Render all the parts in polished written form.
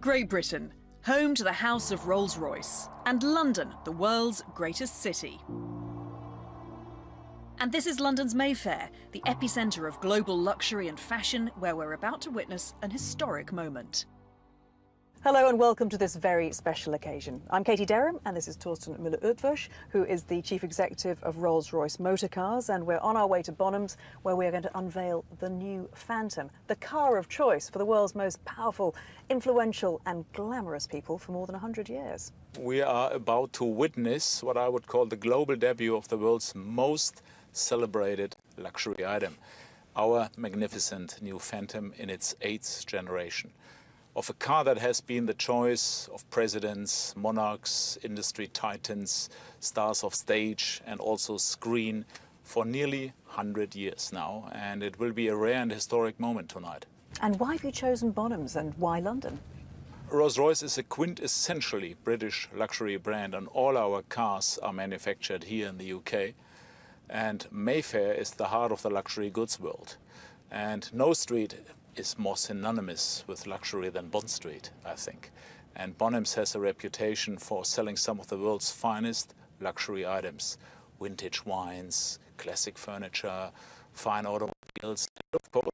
Great Britain, home to the House of Rolls-Royce, and London, the world's greatest city. And this is London's Mayfair, the epicentre of global luxury and fashion, where we're about to witness an historic moment. Hello and welcome to this very special occasion. I'm Katie Derham and this is Torsten Müller-Utwusch, who is the Chief Executive of Rolls-Royce Motor Cars, and we're on our way to Bonhams, where we're going to unveil the new Phantom, the car of choice for the world's most powerful, influential and glamorous people for more than 100 years. We are about to witness what I would call the global debut of the world's most celebrated luxury item, our magnificent new Phantom in its 8th generation. Of a car that has been the choice of presidents, monarchs, industry titans, stars of stage and also screen for nearly 100 years now. And it will be a rare and historic moment tonight. And why have you chosen Bonhams and why London? Rolls-Royce is a quintessentially British luxury brand, and all our cars are manufactured here in the UK. And Mayfair is the heart of the luxury goods world. And no street is more synonymous with luxury than Bond Street, I think. And Bonhams has a reputation for selling some of the world's finest luxury items. Vintage wines, classic furniture, fine automobiles, and of course,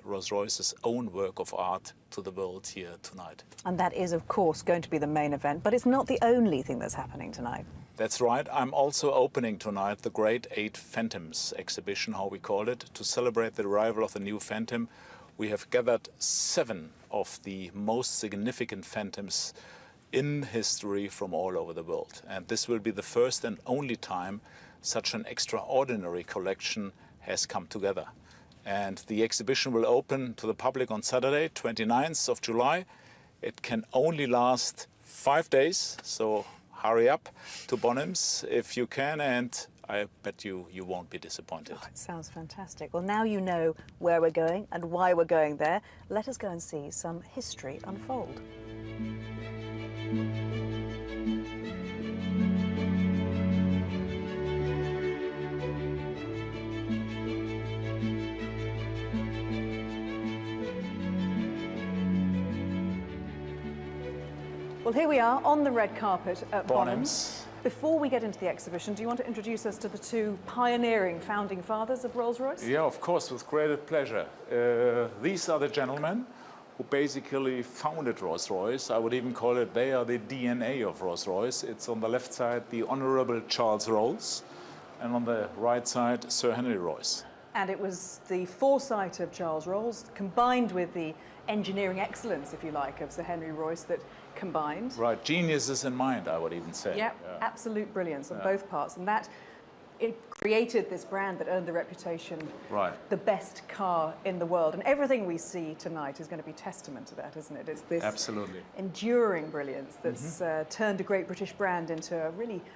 Rolls-Royce's own work of art to the world here tonight. And that is, of course, going to be the main event, but it's not the only thing that's happening tonight. That's right. I'm also opening tonight the Great 8 Phantoms exhibition, how we call it. To celebrate the arrival of the new Phantom, we have gathered 7 of the most significant Phantoms in history from all over the world. And this will be the first and only time such an extraordinary collection has come together. And the exhibition will open to the public on Saturday, 29th of July. It can only last 5 days, so hurry up to Bonhams if you can, and I bet you won't be disappointed. Oh, it sounds fantastic. Well, now you know where we're going and why we're going there. Let us go and see some history unfold. Well, here we are on the red carpet at Bonhams. Before we get into the exhibition, do you want to introduce us to the 2 pioneering founding fathers of Rolls-Royce? Yeah, of course, with great pleasure. These are the gentlemen who basically founded Rolls-Royce. I would even call it they are the DNA of Rolls-Royce. It's on the left side, the Honourable Charles Rolls, and on the right side, Sir Henry Royce. And it was the foresight of Charles Rolls combined with the engineering excellence, if you like, of Sir Henry Royce that combined. Right, geniuses in mind, I would even say. Yep, yeah, absolute brilliance on both parts. And that, it created this brand that earned the reputation, the best car in the world. And everything we see tonight is going to be testament to that, isn't it? It's this enduring brilliance that's turned a great British brand into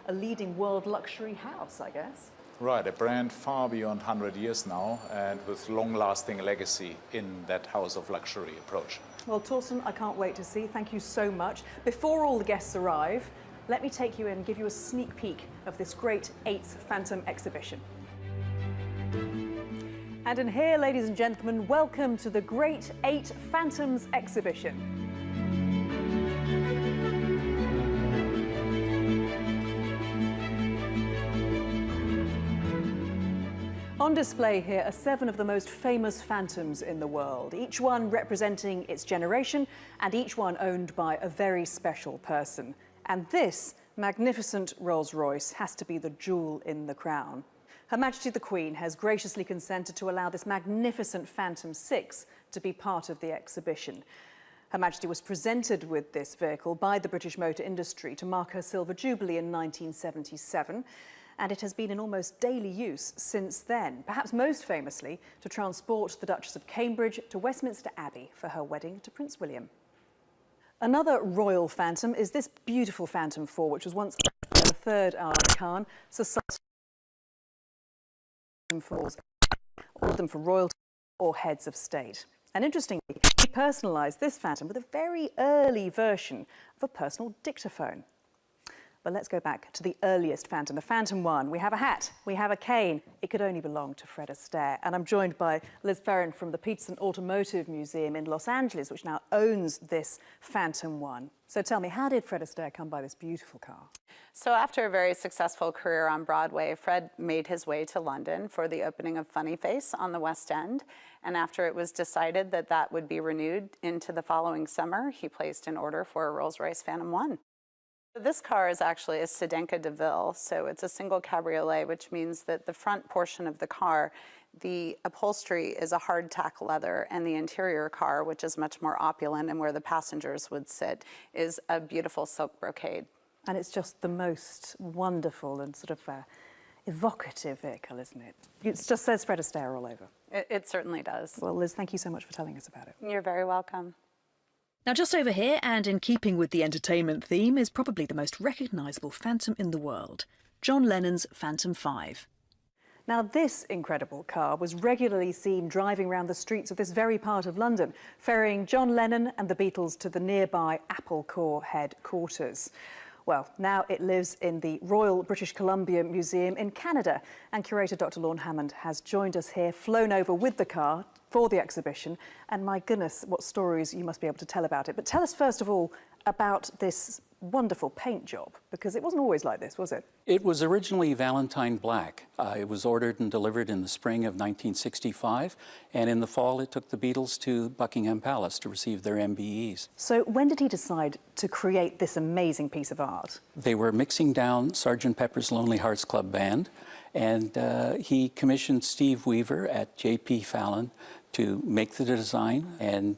a leading world luxury house, I guess. Right, a brand far beyond 100 years now, and with long-lasting legacy in that house of luxury approach. Well, Torsten, I can't wait to see. Thank you so much. Before all the guests arrive, let me take you in and give you a sneak peek of this great 8th Phantom exhibition. And in here, ladies and gentlemen, welcome to the Great 8 Phantoms exhibition. On display here are 7 of the most famous Phantoms in the world, each one representing its generation and each one owned by a very special person. And this magnificent Rolls-Royce has to be the jewel in the crown. Her Majesty the Queen has graciously consented to allow this magnificent Phantom 6 to be part of the exhibition. Her Majesty was presented with this vehicle by the British motor industry to mark her Silver Jubilee in 1977. And it has been in almost daily use since then, perhaps most famously to transport the Duchess of Cambridge to Westminster Abbey for her wedding to Prince William. Another royal Phantom is this beautiful Phantom 4, which was once the 3rd Aga Khan, Society Fours, all of them for royalty or heads of state. And interestingly, he personalised this Phantom with a very early version of a personal dictaphone. But let's go back to the earliest Phantom, the Phantom 1. We have a hat, we have a cane. It could only belong to Fred Astaire. And I'm joined by Liz Ferrin from the Peterson Automotive Museum in Los Angeles, which now owns this Phantom 1. So tell me, how did Fred Astaire come by this beautiful car? So after a very successful career on Broadway, Fred made his way to London for the opening of Funny Face on the West End. And after it was decided that that would be renewed into the following summer, he placed an order for a Rolls-Royce Phantom 1. This car is actually a Sedanka de Ville, so it's a single cabriolet, which means that the front portion of the car, the upholstery is a hardtack leather, and the interior car, which is much more opulent and where the passengers would sit, is a beautiful silk brocade. And it's just the most wonderful and sort of evocative vehicle, isn't it? It just says Fred Astaire all over. It certainly does. Well, Liz, thank you so much for telling us about it. You're very welcome. Now, just over here, and in keeping with the entertainment theme, is probably the most recognisable Phantom in the world, John Lennon's Phantom 5. Now, this incredible car was regularly seen driving around the streets of this very part of London, ferrying John Lennon and the Beatles to the nearby Apple Corps headquarters. Well, now it lives in the Royal British Columbia Museum in Canada, and curator Dr. Lorne Hammond has joined us here, flown over with the car for the exhibition, and my goodness, what stories you must be able to tell about it. But tell us first of all about this wonderful paint job, because it wasn't always like this, was it? It was originally Valentine Black. It was ordered and delivered in the spring of 1965, and in the fall it took the Beatles to Buckingham Palace to receive their MBEs. So when did he decide to create this amazing piece of art? They were mixing down Sgt. Pepper's Lonely Hearts Club Band, and he commissioned Steve Weaver at J.P. Fallon to make the design, and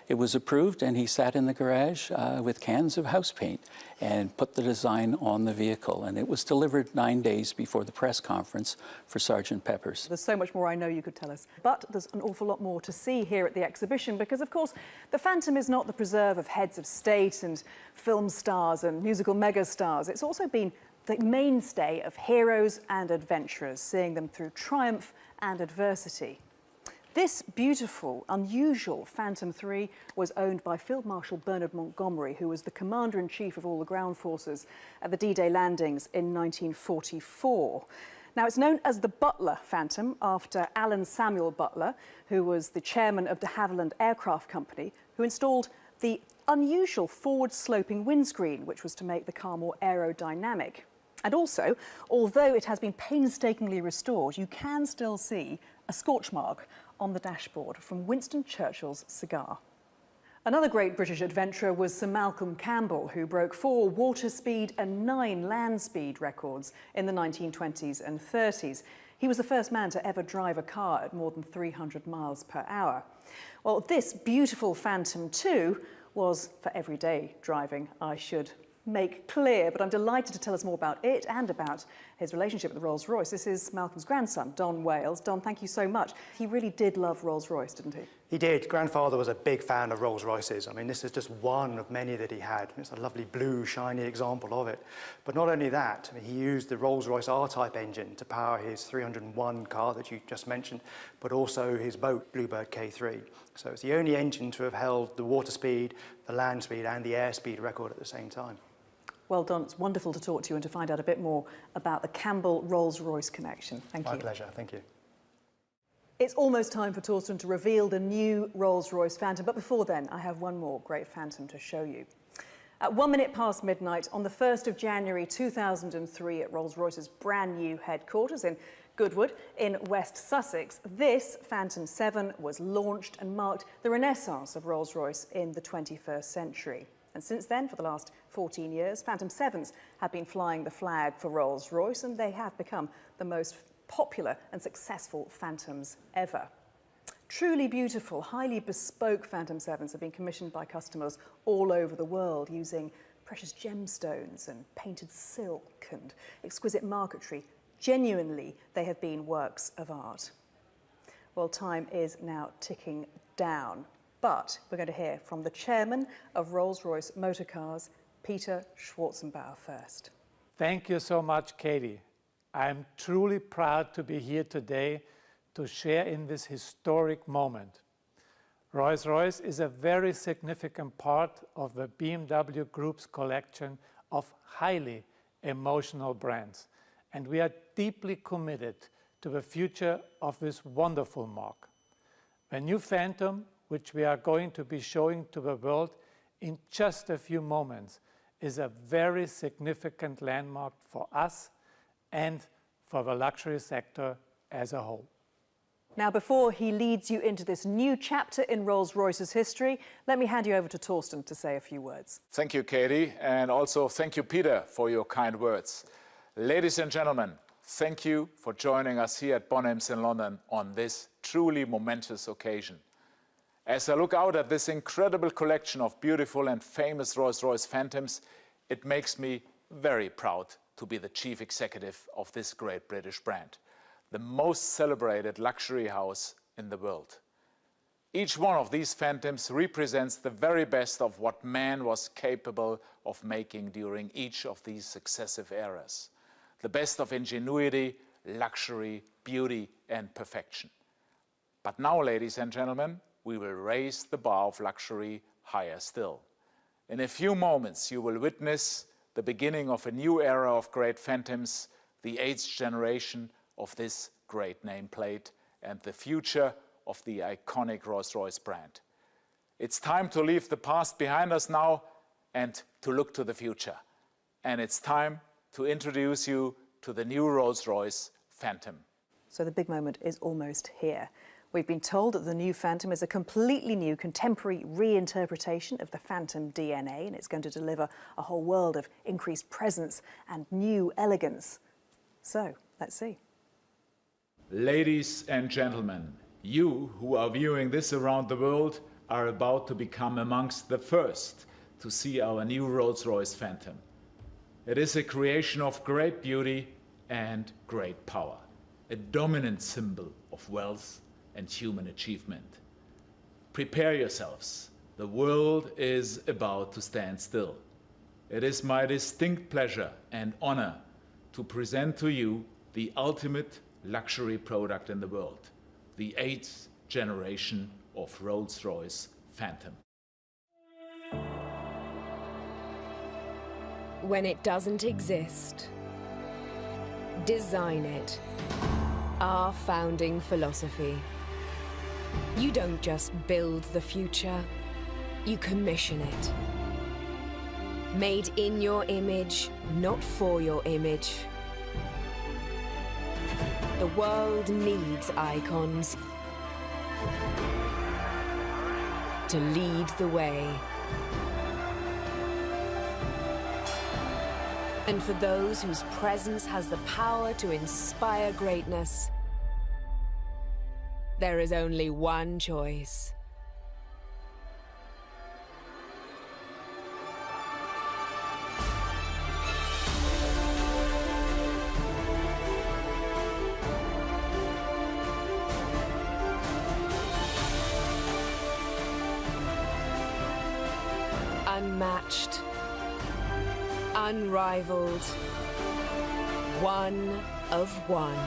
it was approved, and he sat in the garage with cans of house paint and put the design on the vehicle, and it was delivered 9 days before the press conference for Sgt. Pepper's. There's so much more I know you could tell us, but there's an awful lot more to see here at the exhibition, because of course the Phantom is not the preserve of heads of state and film stars and musical megastars. It's also been the mainstay of heroes and adventurers, seeing them through triumph and adversity. This beautiful, unusual Phantom 3 was owned by Field Marshal Bernard Montgomery, who was the Commander-in-Chief of all the ground forces at the D-Day landings in 1944. Now, it's known as the Butler Phantom after Alan Samuel Butler, who was the chairman of de Havilland Aircraft Company, who installed the unusual forward-sloping windscreen, which was to make the car more aerodynamic. And also, although it has been painstakingly restored, you can still see a scorch mark on the dashboard from Winston Churchill's cigar. Another great British adventurer was Sir Malcolm Campbell, who broke 4 water speed and 9 land speed records in the 1920s and 30s. He was the first man to ever drive a car at more than 300 miles per hour. Well, this beautiful Phantom 2 was for everyday driving, I should make clear, but I'm delighted to tell us more about it and about his relationship with Rolls-Royce. This is Malcolm's grandson, Don Wales. Don, thank you so much. He really did love Rolls-Royce, didn't he? He did. Grandfather was a big fan of Rolls-Royces. I mean, this is just one of many that he had. It's a lovely blue, shiny example of it. But not only that, I mean, he used the Rolls-Royce R-Type engine to power his 301 car that you just mentioned, but also his boat, Bluebird K3. So it's the only engine to have held the water speed, the land speed, and the air speed record at the same time. Well, Don, it's wonderful to talk to you and to find out a bit more about the Campbell-Rolls-Royce connection. Thank you. My pleasure. Thank you. It's almost time for Torsten to reveal the new Rolls-Royce Phantom, but before then, I have one more great Phantom to show you. At 1 minute past midnight on the 1st of January 2003 at Rolls-Royce's brand new headquarters in Goodwood in West Sussex, this Phantom 7 was launched and marked the renaissance of Rolls-Royce in the 21st century. And since then, for the last 14 years, Phantom 7s have been flying the flag for Rolls-Royce, and they have become the most popular and successful Phantoms ever. Truly beautiful, highly bespoke Phantom 7s have been commissioned by customers all over the world using precious gemstones and painted silk and exquisite marquetry. Genuinely, they have been works of art. Well, time is now ticking down. But we're going to hear from the chairman of Rolls-Royce Motor Cars, Peter Schwarzenbauer, first. Thank you so much, Katie. I'm truly proud to be here today to share in this historic moment. Rolls-Royce is a very significant part of the BMW Group's collection of highly emotional brands. And we are deeply committed to the future of this wonderful marque. The new Phantom, which we are going to be showing to the world in just a few moments, is a very significant landmark for us and for the luxury sector as a whole. Now, before he leads you into this new chapter in Rolls-Royce's history, let me hand you over to Torsten to say a few words. Thank you, Katie, and also thank you, Peter, for your kind words. Ladies and gentlemen, thank you for joining us here at Bonhams in London on this truly momentous occasion. As I look out at this incredible collection of beautiful and famous Rolls-Royce Phantoms, it makes me very proud to be the chief executive of this great British brand, the most celebrated luxury house in the world. Each one of these Phantoms represents the very best of what man was capable of making during each of these successive eras. The best of ingenuity, luxury, beauty, and perfection. But now, ladies and gentlemen, we will raise the bar of luxury higher still. In a few moments, you will witness the beginning of a new era of great Phantoms, the 8th generation of this great nameplate, and the future of the iconic Rolls-Royce brand. It's time to leave the past behind us now and to look to the future. And it's time to introduce you to the new Rolls-Royce Phantom. So the big moment is almost here. We've been told that the new Phantom is a completely new contemporary reinterpretation of the Phantom DNA, and it's going to deliver a whole world of increased presence and new elegance. So, let's see. Ladies and gentlemen, you who are viewing this around the world are about to become amongst the first to see our new Rolls-Royce Phantom. It is a creation of great beauty and great power, a dominant symbol of wealth and human achievement. Prepare yourselves. The world is about to stand still. It is my distinct pleasure and honor to present to you the ultimate luxury product in the world, the 8th generation of Rolls-Royce Phantom. When it doesn't exist, design it. Our founding philosophy. You don't just build the future, you commission it. Made in your image, not for your image. The world needs icons to lead the way. And for those whose presence has the power to inspire greatness, there is only one choice. Unmatched, unrivaled, one of one.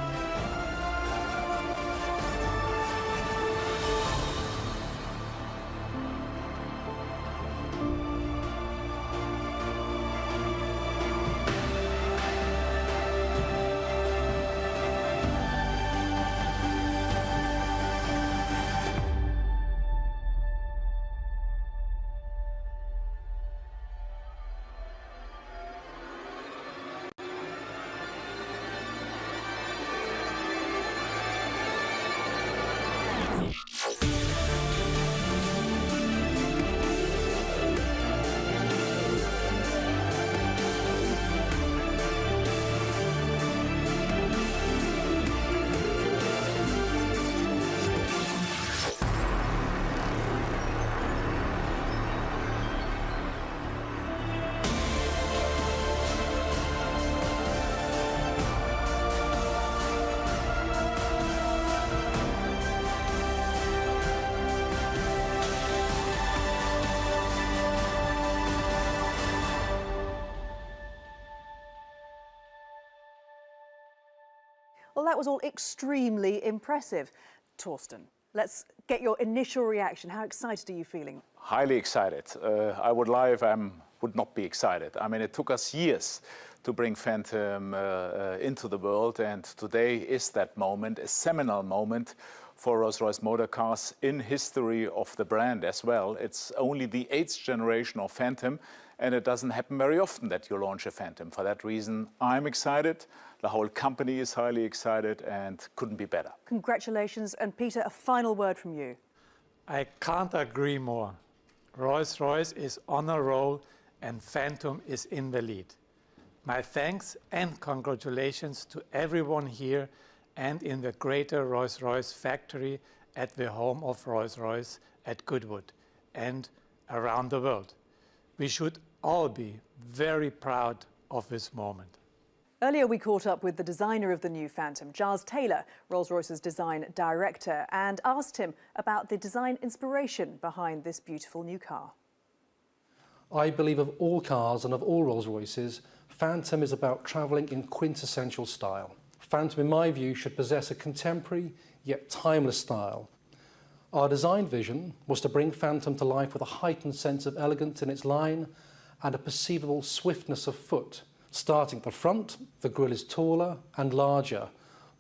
Well, that was all extremely impressive. Torsten, let's get your initial reaction. How excited are you feeling? Highly excited. I would lie if I would not be excited. I mean, it took us years to bring Phantom into the world, and today is that moment, a seminal moment for Rolls-Royce motor cars in history of the brand as well. It's only the 8th generation of Phantom, and it doesn't happen very often that you launch a Phantom. For that reason, I'm excited, the whole company is highly excited, and couldn't be better. Congratulations. And Peter, a final word from you. I can't agree more. Rolls-Royce is on a roll and Phantom is in the lead. My thanks and congratulations to everyone here and in the greater Rolls-Royce factory at the home of Rolls-Royce at Goodwood and around the world. We should all be very proud of this moment. Earlier, we caught up with the designer of the new Phantom, Giles Taylor, Rolls-Royce's design director, and asked him about the design inspiration behind this beautiful new car. I believe of all cars and of all Rolls-Royces, Phantom is about travelling in quintessential style. Phantom, in my view, should possess a contemporary yet timeless style. Our design vision was to bring Phantom to life with a heightened sense of elegance in its line and a perceivable swiftness of foot. Starting at the front, the grille is taller and larger,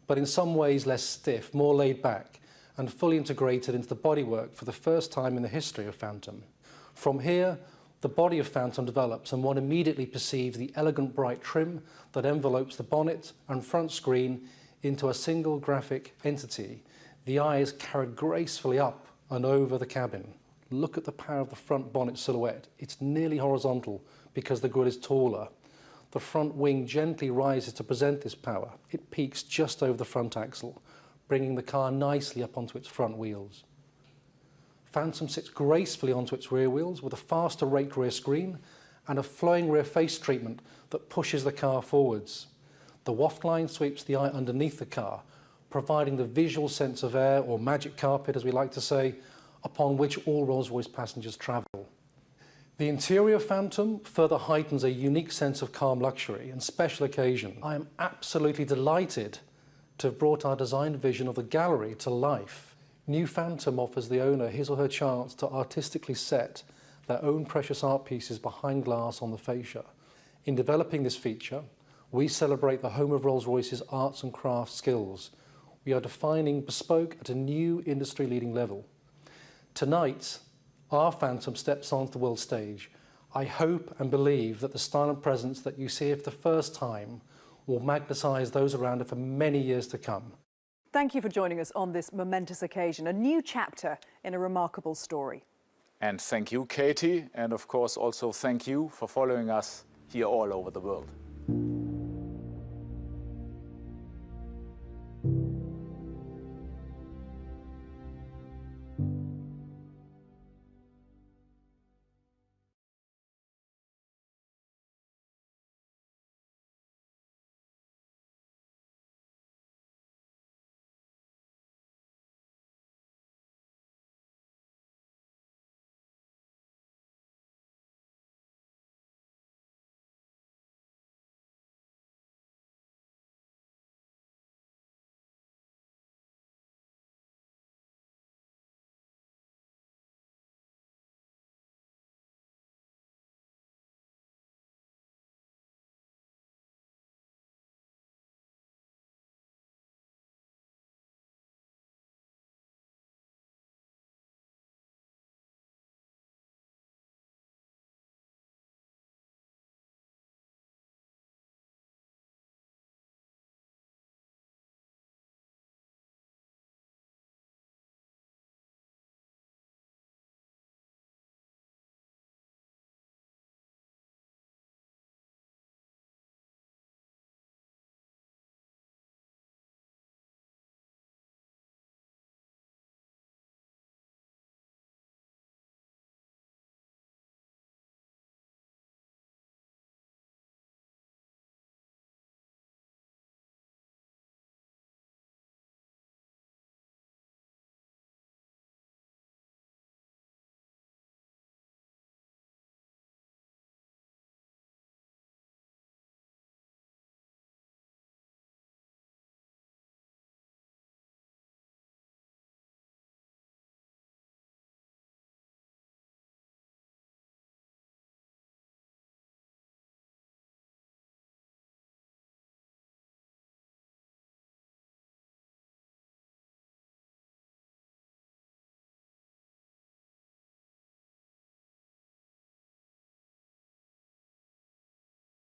but in some ways less stiff, more laid back, and fully integrated into the bodywork for the first time in the history of Phantom. From here, the body of Phantom develops, and one immediately perceives the elegant bright trim that envelopes the bonnet and front screen into a single graphic entity. The eye is carried gracefully up and over the cabin. Look at the power of the front bonnet silhouette. It's nearly horizontal because the grille is taller. The front wing gently rises to present this power. It peaks just over the front axle, bringing the car nicely up onto its front wheels. Phantom sits gracefully onto its rear wheels with a faster raked rear screen and a flowing rear face treatment that pushes the car forwards. The waft line sweeps the eye underneath the car, providing the visual sense of air, or magic carpet as we like to say, upon which all Rolls-Royce passengers travel. The interior Phantom further heightens a unique sense of calm luxury and special occasion. I am absolutely delighted to have brought our design vision of the gallery to life. New Phantom offers the owner his or her chance to artistically set their own precious art pieces behind glass on the fascia. In developing this feature, we celebrate the home of Rolls-Royce's arts and crafts skills. We are defining bespoke at a new industry-leading level. Tonight, our Phantom steps onto the world stage. I hope and believe that the style and presence that you see for the first time will magnetise those around it for many years to come. Thank you for joining us on this momentous occasion, a new chapter in a remarkable story. And thank you, Katie, and of course also thank you for following us here all over the world.